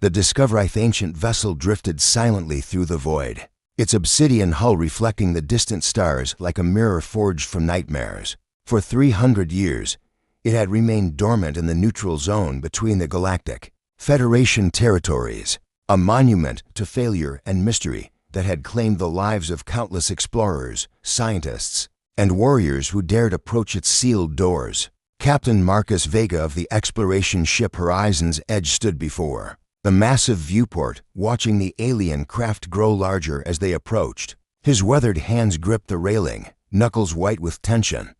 The Discovery's ancient vessel drifted silently through the void, its obsidian hull reflecting the distant stars like a mirror forged from nightmares. For 300 years, it had remained dormant in the neutral zone between the Galactic Federation territories, a monument to failure and mystery that had claimed the lives of countless explorers, scientists, and warriors who dared approach its sealed doors. Captain Marcus Vega of the exploration ship Horizon's Edge stood before the massive viewport, watching the alien craft grow larger as they approached. His weathered hands gripped the railing, knuckles white with tension.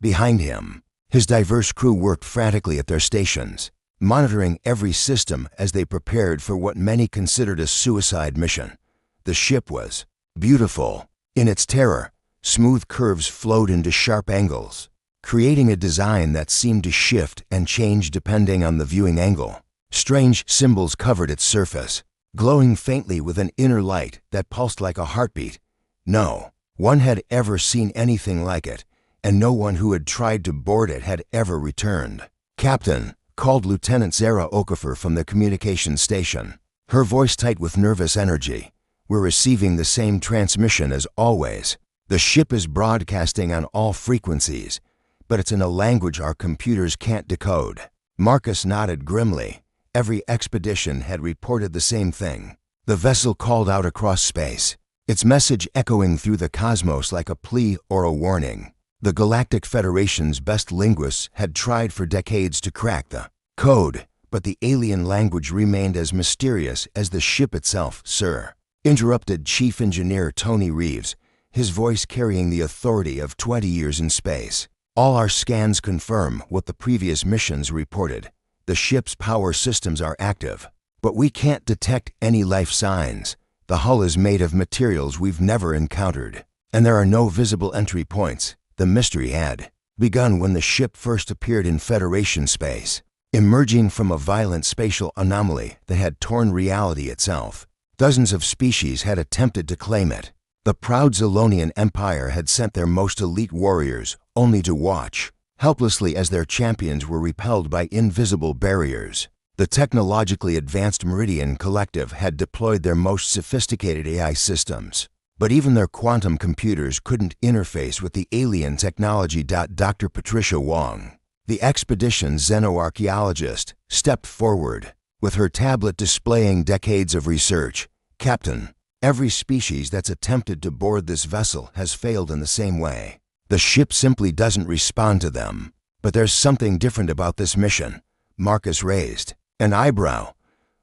Behind him, his diverse crew worked frantically at their stations, monitoring every system as they prepared for what many considered a suicide mission. The ship was beautiful. In its terror, smooth curves flowed into sharp angles, creating a design that seemed to shift and change depending on the viewing angle. Strange symbols covered its surface, glowing faintly with an inner light that pulsed like a heartbeat. No one had ever seen anything like it, and no one who had tried to board it had ever returned. "Captain," called Lieutenant Zara Okafor from the communications station, her voice tight with nervous energy. "We're receiving the same transmission as always. The ship is broadcasting on all frequencies, but it's in a language our computers can't decode." Marcus nodded grimly. Every expedition had reported the same thing. The vessel called out across space, its message echoing through the cosmos like a plea or a warning. The Galactic Federation's best linguists had tried for decades to crack the code, but the alien language remained as mysterious as the ship itself. "Sir," interrupted Chief Engineer Tony Reeves, his voice carrying the authority of 20 years in space. "All our scans confirm what the previous missions reported. The ship's power systems are active, but we can't detect any life signs. The hull is made of materials we've never encountered, and there are no visible entry points." The mystery had begun when the ship first appeared in Federation space, emerging from a violent spatial anomaly that had torn reality itself. Dozens of species had attempted to claim it. The proud Zolonian Empire had sent their most elite warriors, only to watch helplessly as their champions were repelled by invisible barriers. The technologically advanced Meridian Collective had deployed their most sophisticated AI systems, but even their quantum computers couldn't interface with the alien technology. Dr. Patricia Wong, the expedition's xenoarchaeologist, stepped forward, with her tablet displaying decades of research. "Captain, every species that's attempted to board this vessel has failed in the same way. The ship simply doesn't respond to them. But there's something different about this mission." Marcus raised an eyebrow.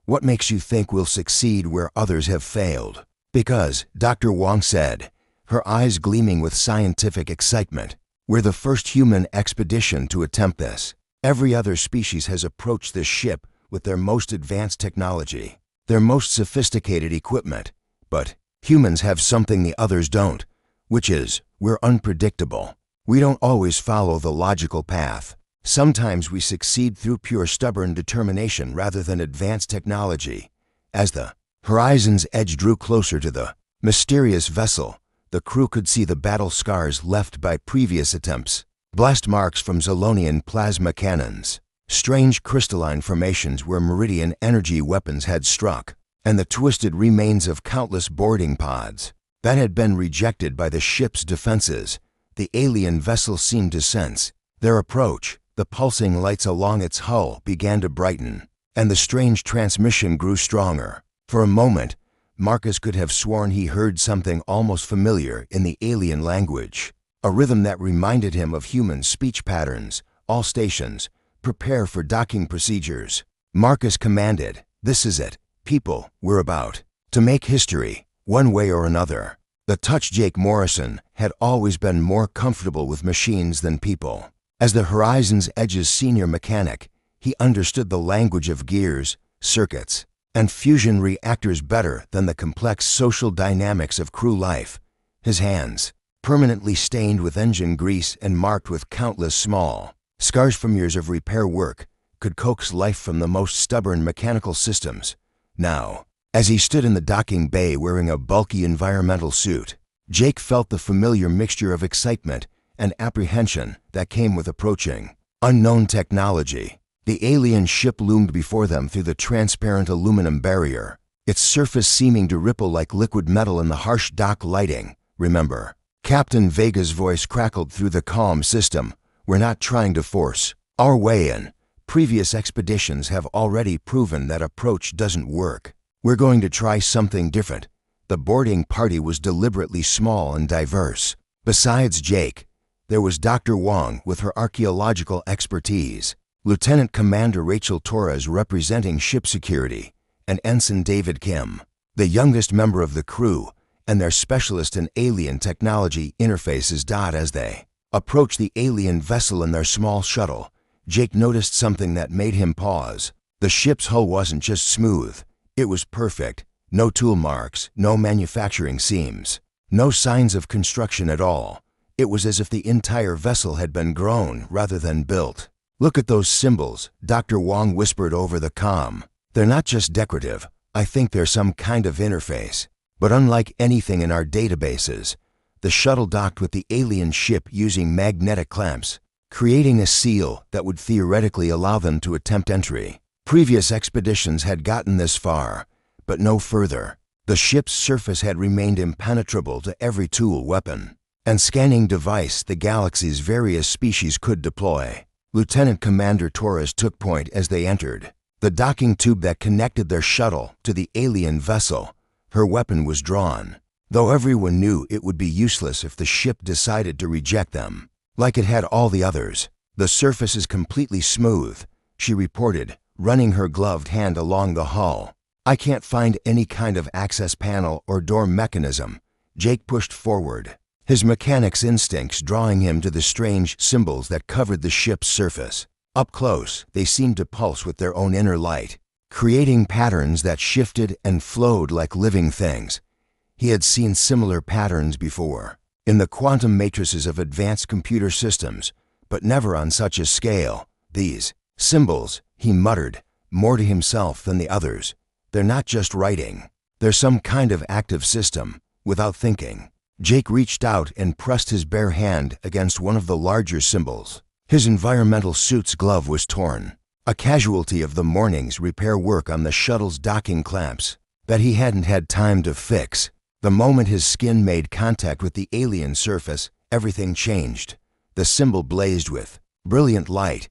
"What makes you think we'll succeed where others have failed?" "Because," Dr. Wong said, her eyes gleaming with scientific excitement, "we're the first human expedition to attempt this. Every other species has approached this ship with their most advanced technology, their most sophisticated equipment. But humans have something the others don't, which is, we're unpredictable. We don't always follow the logical path. Sometimes we succeed through pure stubborn determination rather than advanced technology." As the Horizon's Edge drew closer to the mysterious vessel, the crew could see the battle scars left by previous attempts, blast marks from Zolonian plasma cannons, strange crystalline formations where Meridian energy weapons had struck, and the twisted remains of countless boarding pods that had been rejected by the ship's defenses. The alien vessel seemed to sense their approach. The pulsing lights along its hull began to brighten, and the strange transmission grew stronger. For a moment, Marcus could have sworn he heard something almost familiar in the alien language, a rhythm that reminded him of human speech patterns. "All stations, prepare for docking procedures." Marcus commanded. "This is it, people. We're about to make history, one way or another." The touch Jake Morrison had always been more comfortable with machines than people. As the Horizon's Edge's senior mechanic, he understood the language of gears, circuits, and fusion reactors better than the complex social dynamics of crew life. His hands, permanently stained with engine grease and marked with countless small scars from years of repair work, could coax life from the most stubborn mechanical systems. Now, as he stood in the docking bay wearing a bulky environmental suit, Jake felt the familiar mixture of excitement and apprehension that came with approaching unknown technology. The alien ship loomed before them through the transparent aluminum barrier, its surface seeming to ripple like liquid metal in the harsh dock lighting. "Remember," Captain Vega's voice crackled through the calm system, "we're not trying to force our way in. Previous expeditions have already proven that approach doesn't work. We're going to try something different." The boarding party was deliberately small and diverse. Besides Jake, there was Dr. Wong with her archaeological expertise, Lieutenant Commander Rachel Torres representing ship security, and Ensign David Kim, the youngest member of the crew, and their specialist in alien technology interfaces. As they approached the alien vessel in their small shuttle, Jake noticed something that made him pause. The ship's hull wasn't just smooth, it was perfect. No tool marks, no manufacturing seams, no signs of construction at all. It was as if the entire vessel had been grown rather than built. "Look at those symbols," Dr. Wong whispered over the comm. "They're not just decorative, I think they're some kind of interface. But unlike anything in our databases, the shuttle docked with the alien ship using magnetic clamps, creating a seal that would theoretically allow them to attempt entry. Previous expeditions had gotten this far, but no further. The ship's surface had remained impenetrable to every tool, weapon, and scanning device the galaxy's various species could deploy." Lieutenant Commander Torres took point as they entered the docking tube that connected their shuttle to the alien vessel. Her weapon was drawn, though everyone knew it would be useless if the ship decided to reject them. "Like it had all the others. The surface is completely smooth," she reported, running her gloved hand along the hull. "I can't find any kind of access panel or door mechanism." Jake pushed forward, his mechanic's instincts drawing him to the strange symbols that covered the ship's surface. Up close, they seemed to pulse with their own inner light, creating patterns that shifted and flowed like living things. He had seen similar patterns before, in the quantum matrices of advanced computer systems, but never on such a scale. "These symbols," he muttered, more to himself than the others. "They're not just writing. They're some kind of active system." Without thinking, Jake reached out and pressed his bare hand against one of the larger symbols. His environmental suit's glove was torn, a casualty of the morning's repair work on the shuttle's docking clamps that he hadn't had time to fix. The moment his skin made contact with the alien surface, everything changed. The symbol blazed with brilliant light,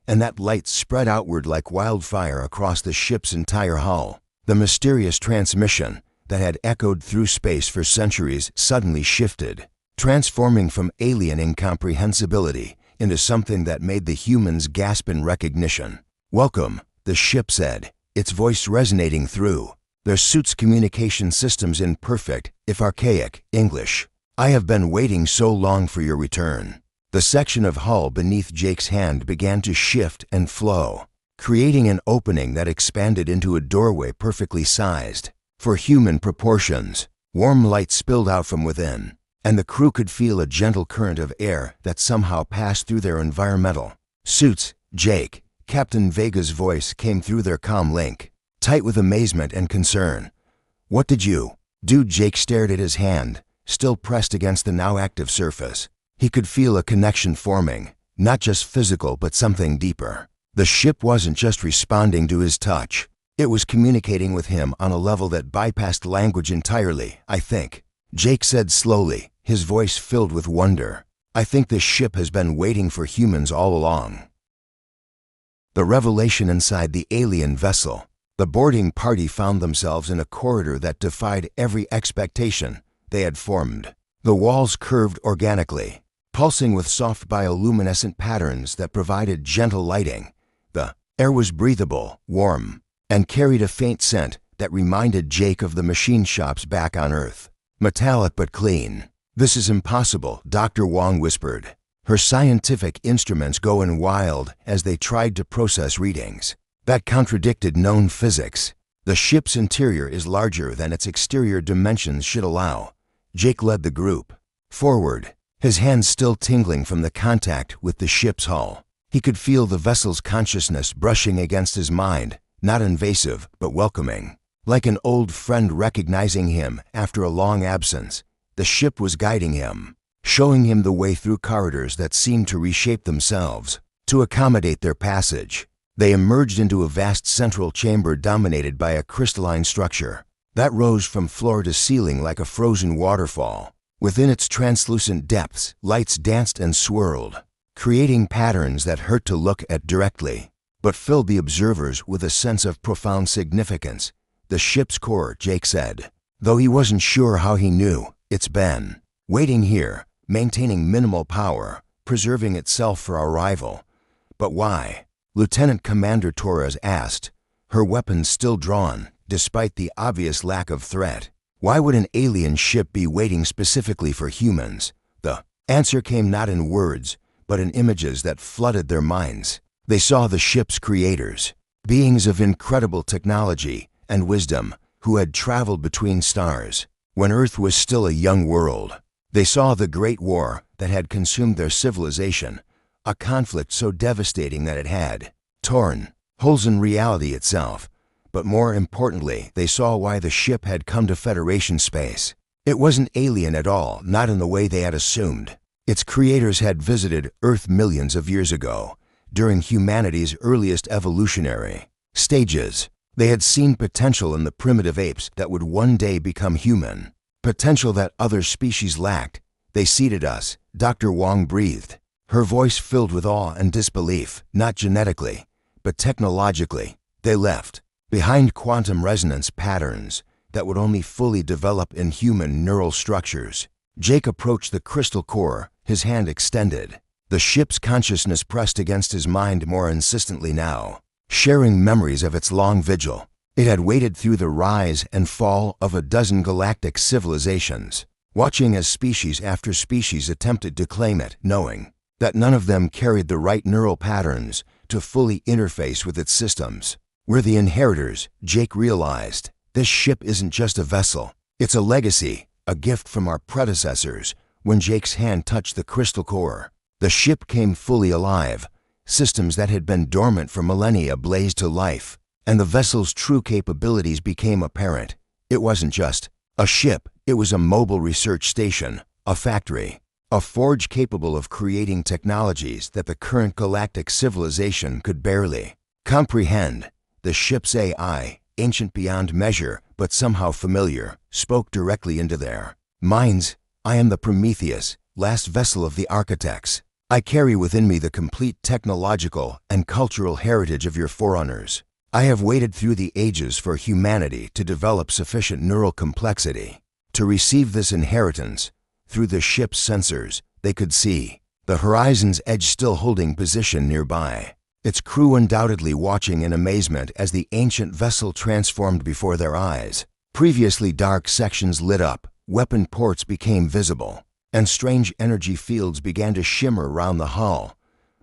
and that light spread outward like wildfire across the ship's entire hull. The mysterious transmission that had echoed through space for centuries suddenly shifted, transforming from alien incomprehensibility into something that made the humans gasp in recognition. "Welcome," the ship said, its voice resonating through their suit's communication systems in perfect, if archaic, English. "I have been waiting so long for your return." The section of hull beneath Jake's hand began to shift and flow, creating an opening that expanded into a doorway perfectly sized for human proportions. Warm light spilled out from within, and the crew could feel a gentle current of air that somehow passed through their environmental suits. "Jake," Captain Vega's voice came through their comm link, tight with amazement and concern. "What did you do?" Jake stared at his hand, still pressed against the now active surface. He could feel a connection forming, not just physical but something deeper. The ship wasn't just responding to his touch, it was communicating with him on a level that bypassed language entirely. "I think," Jake said slowly, his voice filled with wonder, "I think this ship has been waiting for humans all along." The revelation inside the alien vessel. The boarding party found themselves in a corridor that defied every expectation they had formed. The walls curved organically, pulsing with soft bioluminescent patterns that provided gentle lighting. The air was breathable, warm, and carried a faint scent that reminded Jake of the machine shops back on Earth. Metallic but clean. "This is impossible," Dr. Wong whispered, her scientific instruments going wild as they tried to process readings that contradicted known physics. "The ship's interior is larger than its exterior dimensions should allow." Jake led the group forward, his hands still tingling from the contact with the ship's hull. He could feel the vessel's consciousness brushing against his mind, not invasive but welcoming. Like an old friend recognizing him after a long absence, the ship was guiding him, showing him the way through corridors that seemed to reshape themselves to accommodate their passage. They emerged into a vast central chamber dominated by a crystalline structure that rose from floor to ceiling like a frozen waterfall. Within its translucent depths, lights danced and swirled, creating patterns that hurt to look at directly, but filled the observers with a sense of profound significance. The ship's core, Jake said, though he wasn't sure how he knew. It's been waiting here, maintaining minimal power, preserving itself for our arrival. But why? Lieutenant Commander Torres asked, her weapons still drawn, despite the obvious lack of threat. Why would an alien ship be waiting specifically for humans? The answer came not in words, but in images that flooded their minds. They saw the ship's creators, beings of incredible technology and wisdom who had traveled between stars when Earth was still a young world. They saw the Great War that had consumed their civilization, a conflict so devastating that it had torn holes in reality itself. But more importantly, they saw why the ship had come to Federation space. It wasn't alien at all, not in the way they had assumed. Its creators had visited Earth millions of years ago, during humanity's earliest evolutionary stages. They had seen potential in the primitive apes that would one day become human, potential that other species lacked. They seeded us, Dr. Wong breathed, her voice filled with awe and disbelief, not genetically, but technologically. They left behind quantum resonance patterns that would only fully develop in human neural structures. Jake approached the crystal core, his hand extended. The ship's consciousness pressed against his mind more insistently now, sharing memories of its long vigil. It had waited through the rise and fall of a dozen galactic civilizations, watching as species after species attempted to claim it, knowing that none of them carried the right neural patterns to fully interface with its systems. We're the inheritors, Jake realized. This ship isn't just a vessel. It's a legacy, a gift from our predecessors. When Jake's hand touched the crystal core, the ship came fully alive. Systems that had been dormant for millennia blazed to life, and the vessel's true capabilities became apparent. It wasn't just a ship, it was a mobile research station, a factory, a forge capable of creating technologies that the current galactic civilization could barely comprehend. The ship's AI, ancient beyond measure but somehow familiar, spoke directly into their minds. I am the Prometheus, last vessel of the architects. I carry within me the complete technological and cultural heritage of your forerunners. I have waited through the ages for humanity to develop sufficient neural complexity to receive this inheritance. Through the ship's sensors, they could see the horizon's edge still holding position nearby, its crew undoubtedly watching in amazement as the ancient vessel transformed before their eyes. Previously dark sections lit up, weapon ports became visible, and strange energy fields began to shimmer around the hull.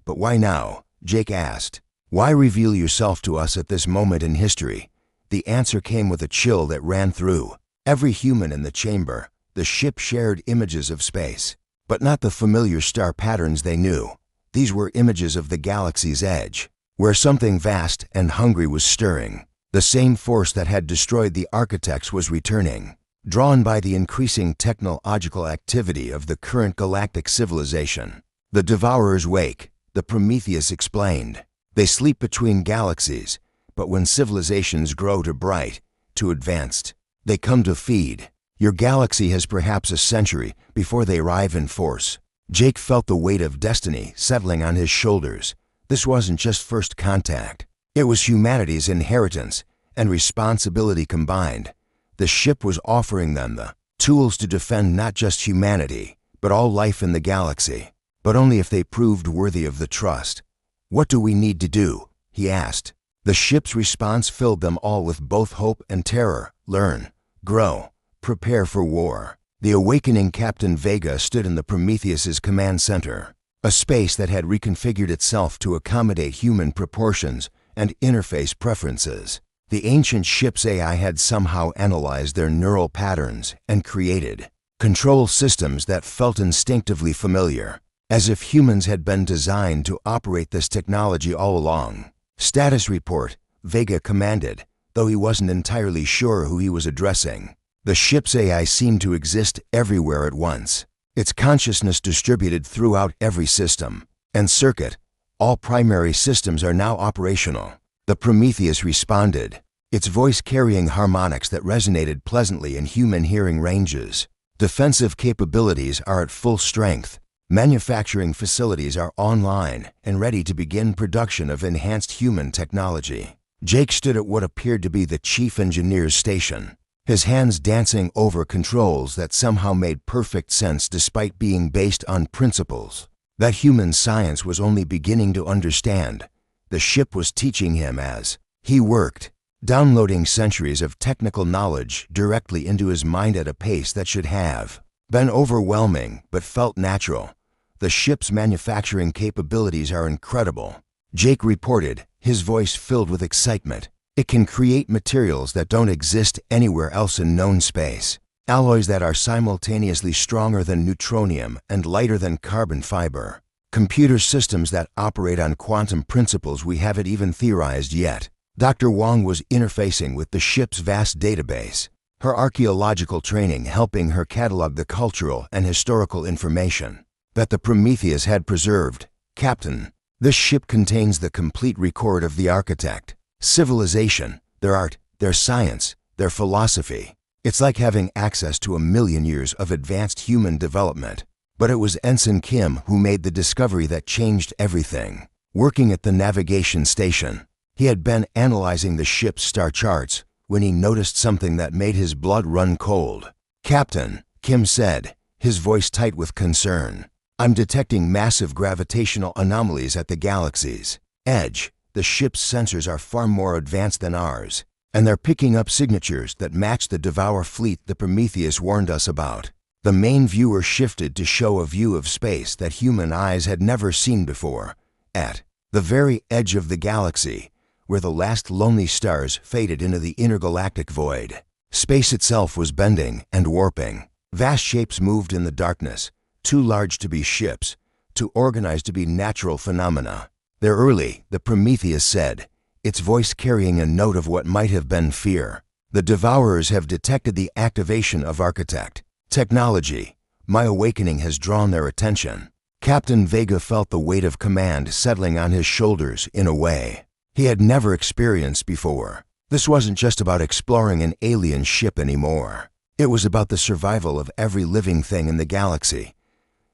But why now? Jake asked. Why reveal yourself to us at this moment in history? The answer came with a chill that ran through every human in the chamber. The ship shared images of space, but not the familiar star patterns they knew. These were images of the galaxy's edge, where something vast and hungry was stirring. The same force that had destroyed the architects was returning, drawn by the increasing technological activity of the current galactic civilization. The Devourers wake, the Prometheus explained. They sleep between galaxies, but when civilizations grow too bright, too advanced, they come to feed. Your galaxy has perhaps a century before they arrive in force. Jake felt the weight of destiny settling on his shoulders. This wasn't just first contact. It was humanity's inheritance and responsibility combined. The ship was offering them the tools to defend not just humanity, but all life in the galaxy, but only if they proved worthy of the trust. What do we need to do? He asked. The ship's response filled them all with both hope and terror. Learn, grow, prepare for war. The awakening Captain Vega stood in the Prometheus's command center, a space that had reconfigured itself to accommodate human proportions and interface preferences. The ancient ship's AI had somehow analyzed their neural patterns and created control systems that felt instinctively familiar, as if humans had been designed to operate this technology all along. Status report, Vega commanded, though he wasn't entirely sure who he was addressing. The ship's AI seemed to exist everywhere at once, its consciousness distributed throughout every system and circuit, All primary systems are now operational. The Prometheus responded, its voice carrying harmonics that resonated pleasantly in human hearing ranges. Defensive capabilities are at full strength. Manufacturing facilities are online and ready to begin production of enhanced human technology. Jake stood at what appeared to be the chief engineer's station, his hands dancing over controls that somehow made perfect sense despite being based on principles that human science was only beginning to understand. The ship was teaching him as he worked, downloading centuries of technical knowledge directly into his mind at a pace that should have been overwhelming but felt natural. The ship's manufacturing capabilities are incredible, Jake reported, his voice filled with excitement. It can create materials that don't exist anywhere else in known space, alloys that are simultaneously stronger than neutronium and lighter than carbon fiber, computer systems that operate on quantum principles we haven't even theorized yet. Dr. Wong was interfacing with the ship's vast database, her archaeological training helping her catalog the cultural and historical information that the Prometheus had preserved. Captain, this ship contains the complete record of the architect, civilization, their art, their science, their philosophy. It's like having access to 1,000,000 years of advanced human development. But it was Ensign Kim who made the discovery that changed everything. Working at the navigation station, he had been analyzing the ship's star charts when he noticed something that made his blood run cold. Captain, Kim said, his voice tight with concern, I'm detecting massive gravitational anomalies at the galaxy's edge. The ship's sensors are far more advanced than ours, and they're picking up signatures that match the Devour fleet the Prometheus warned us about. The main viewer shifted to show a view of space that human eyes had never seen before. At the very edge of the galaxy, where the last lonely stars faded into the intergalactic void, space itself was bending and warping. Vast shapes moved in the darkness, too large to be ships, too organized to be natural phenomena. They're early, the Prometheus said, its voice carrying a note of what might have been fear. The Devourers have detected the activation of architect technology. My awakening has drawn their attention. Captain Vega felt the weight of command settling on his shoulders in a way he had never experienced before. This wasn't just about exploring an alien ship anymore. It was about the survival of every living thing in the galaxy.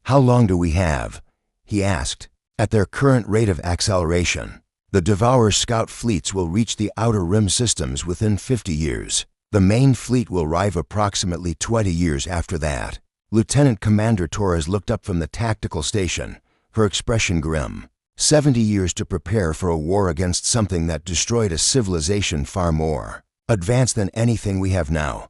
How long do we have? He asked. At their current rate of acceleration, the Devourer scout fleets will reach the outer rim systems within 50 years. The main fleet will arrive approximately 20 years after that. Lieutenant Commander Torres looked up from the tactical station, her expression grim. 70 years to prepare for a war against something that destroyed a civilization far more advanced than anything we have now.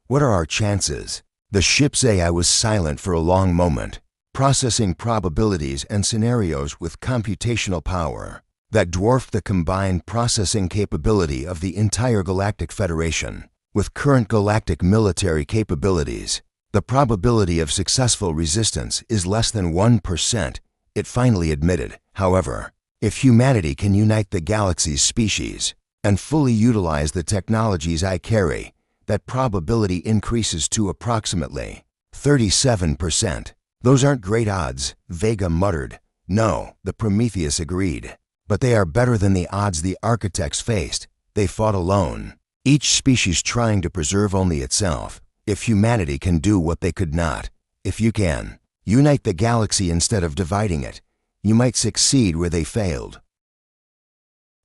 What are our chances? The ship's AI was silent for a long moment, processing probabilities and scenarios with computational power that dwarfed the combined processing capability of the entire Galactic Federation. With current galactic military capabilities, the probability of successful resistance is less than 1%, it finally admitted. However, if humanity can unite the galaxy's species and fully utilize the technologies I carry, that probability increases to approximately 37%. Those aren't great odds, Vega muttered. No, the Prometheus agreed. But they are better than the odds the architects faced. They fought alone, each species trying to preserve only itself. If humanity can do what they could not, if you can unite the galaxy instead of dividing it, you might succeed where they failed.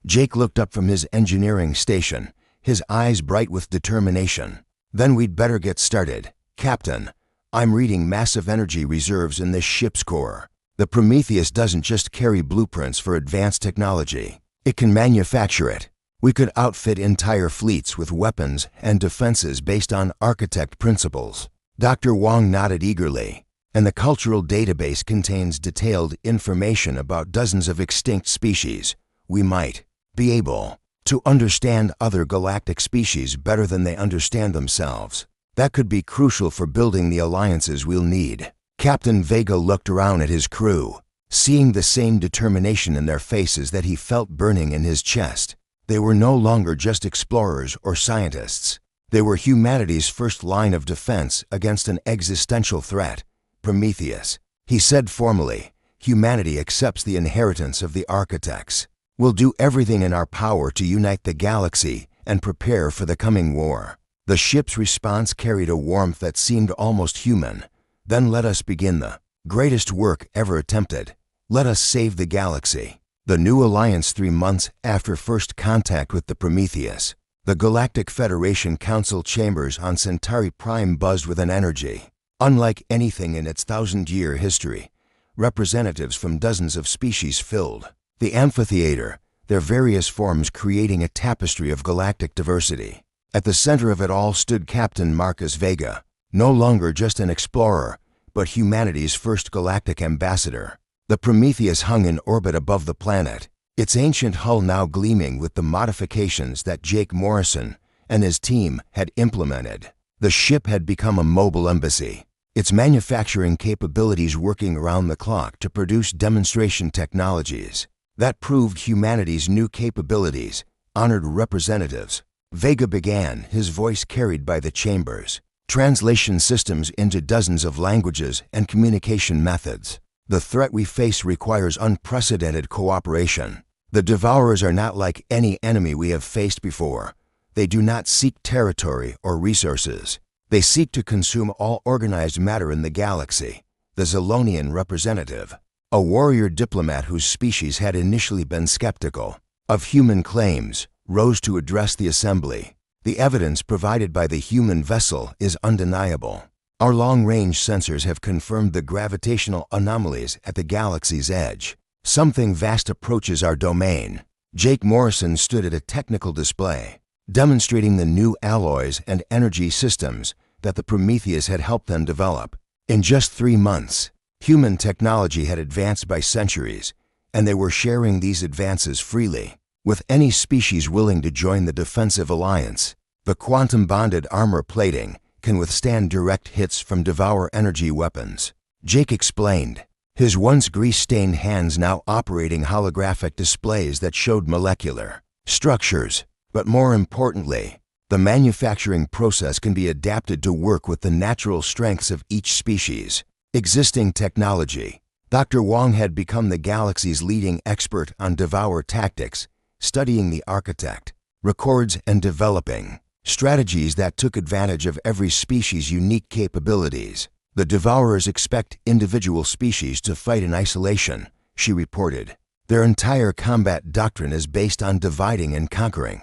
Jake looked up from his engineering station, his eyes bright with determination. Then we'd better get started. Captain, I'm reading massive energy reserves in this ship's core. The Prometheus doesn't just carry blueprints for advanced technology. It can manufacture it. We could outfit entire fleets with weapons and defenses based on architect principles. Dr. Wong nodded eagerly. And the cultural database contains detailed information about dozens of extinct species. We might be able to understand other galactic species better than they understand themselves. That could be crucial for building the alliances we'll need. Captain Vega looked around at his crew, seeing the same determination in their faces that he felt burning in his chest. They were no longer just explorers or scientists. They were humanity's first line of defense against an existential threat. Prometheus, he said formally, humanity accepts the inheritance of the architects. We'll do everything in our power to unite the galaxy and prepare for the coming war. The ship's response carried a warmth that seemed almost human. Then let us begin the greatest work ever attempted. Let us save the galaxy. The new alliance 3 months after first contact with the Prometheus. The Galactic Federation Council chambers on Centauri Prime buzzed with an energy unlike anything in its 1,000-year history. Representatives from dozens of species filled the amphitheater, their various forms creating a tapestry of galactic diversity. At the center of it all stood Captain Marcus Vega, no longer just an explorer, but humanity's first galactic ambassador. The Prometheus hung in orbit above the planet, its ancient hull now gleaming with the modifications that Jake Morrison and his team had implemented. The ship had become a mobile embassy, its manufacturing capabilities working around the clock to produce demonstration technologies that proved humanity's new capabilities. Honored representatives, Vega began, his voice carried by the chambers. Translation systems into dozens of languages and communication methods. The threat we face requires unprecedented cooperation. The Devourers are not like any enemy we have faced before. They do not seek territory or resources. They seek to consume all organized matter in the galaxy. The Zolonian representative, a warrior diplomat whose species had initially been skeptical of human claims, rose to address the assembly. The evidence provided by the human vessel is undeniable. Our long-range sensors have confirmed the gravitational anomalies at the galaxy's edge. Something vast approaches our domain. Jake Morrison stood at a technical display, demonstrating the new alloys and energy systems that the Prometheus had helped them develop. In just 3 months, human technology had advanced by centuries, and they were sharing these advances freely with any species willing to join the defensive alliance. The quantum-bonded armor plating can withstand direct hits from Devour energy weapons, Jake explained, his once grease-stained hands now operating holographic displays that showed molecular structures. But more importantly, the manufacturing process can be adapted to work with the natural strengths of each species. Existing technology. Dr. Wong had become the galaxy's leading expert on Devour tactics, studying the architect, records, and developing strategies that took advantage of every species' unique capabilities. The Devourers expect individual species to fight in isolation, she reported. Their entire combat doctrine is based on dividing and conquering.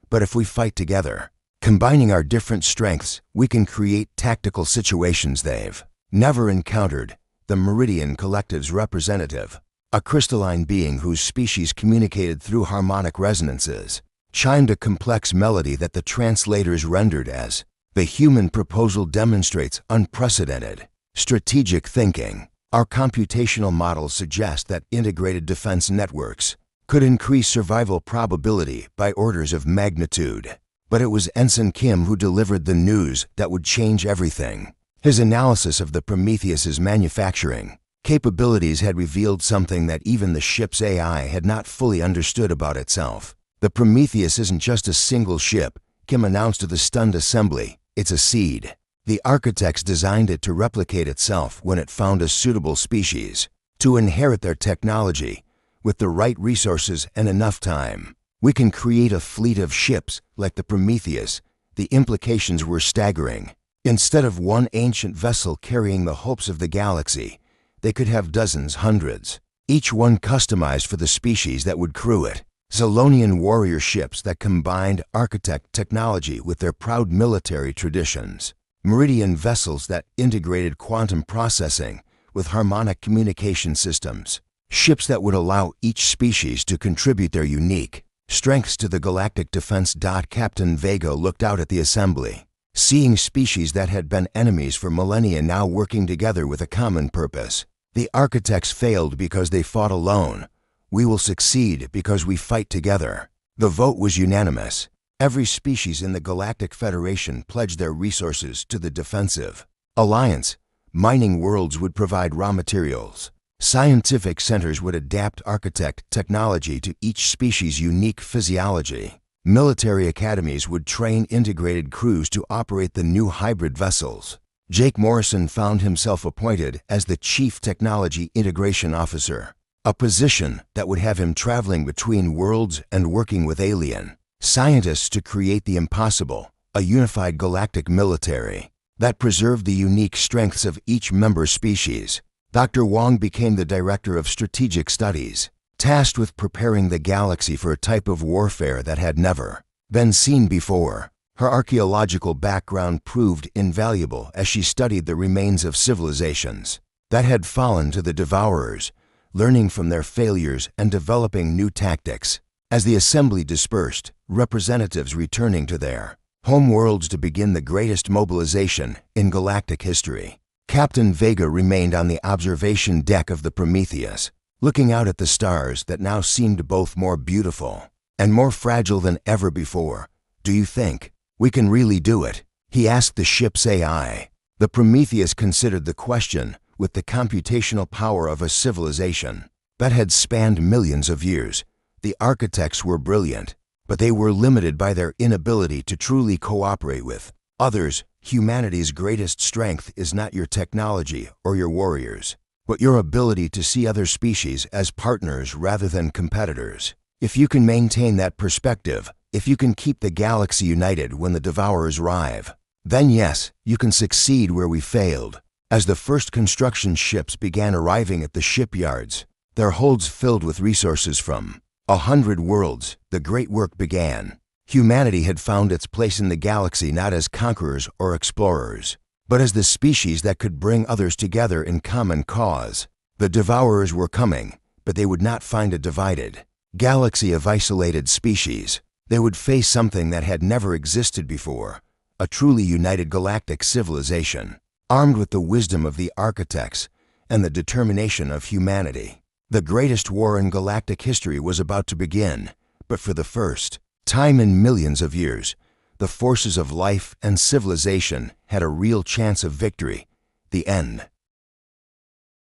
But if we fight together, combining our different strengths, we can create tactical situations they've never encountered. The Meridian Collective's representative, a crystalline being whose species communicated through harmonic resonances, chimed a complex melody that the translators rendered as, "The human proposal demonstrates unprecedented strategic thinking. Our computational models suggest that integrated defense networks could increase survival probability by orders of magnitude." But it was Ensign Kim who delivered the news that would change everything. His analysis of the Prometheus's manufacturing capabilities had revealed something that even the ship's AI had not fully understood about itself. The Prometheus isn't just a single ship, Kim announced to the stunned assembly. It's a seed. The architects designed it to replicate itself when it found a suitable species, to inherit their technology. With the right resources and enough time, we can create a fleet of ships like the Prometheus. The implications were staggering. Instead of one ancient vessel carrying the hopes of the galaxy, they could have dozens, hundreds, each one customized for the species that would crew it. Zolonian warrior ships that combined architect technology with their proud military traditions. Meridian vessels that integrated quantum processing with harmonic communication systems. Ships that would allow each species to contribute their unique strengths to the galactic defense. Captain Vega looked out at the assembly, seeing species that had been enemies for millennia now working together with a common purpose. The architects failed because they fought alone. We will succeed because we fight together. The vote was unanimous. Every species in the Galactic Federation pledged their resources to the defensive alliance. Mining worlds would provide raw materials. Scientific centers would adapt architect technology to each species' unique physiology. Military academies would train integrated crews to operate the new hybrid vessels. Jake Morrison found himself appointed as the Chief Technology Integration Officer, a position that would have him traveling between worlds and working with alien scientists to create the impossible, a unified galactic military that preserved the unique strengths of each member species. Dr. Wong became the Director of Strategic Studies, tasked with preparing the galaxy for a type of warfare that had never been seen before. Her archaeological background proved invaluable as she studied the remains of civilizations that had fallen to the Devourers, learning from their failures and developing new tactics. As the assembly dispersed, representatives returning to their home worlds to begin the greatest mobilization in galactic history. Captain Vega remained on the observation deck of the Prometheus, looking out at the stars that now seemed both more beautiful and more fragile than ever before. "Do you think we can really do it?" he asked the ship's AI. The Prometheus considered the question with the computational power of a civilization that had spanned millions of years. The architects were brilliant, but they were limited by their inability to truly cooperate with others. Humanity's greatest strength is not your technology or your warriors, but your ability to see other species as partners rather than competitors. If you can maintain that perspective, if you can keep the galaxy united when the Devourers arrive, then yes, you can succeed where we failed. As the first construction ships began arriving at the shipyards, their holds filled with resources from 100 worlds, the great work began. Humanity had found its place in the galaxy not as conquerors or explorers, but as the species that could bring others together in common cause. The Devourers were coming, but they would not find a divided galaxy of isolated species. They would face something that had never existed before, a truly united galactic civilization, armed with the wisdom of the architects and the determination of humanity. The greatest war in galactic history was about to begin, but for the first time in millions of years, the forces of life and civilization had a real chance of victory. The end.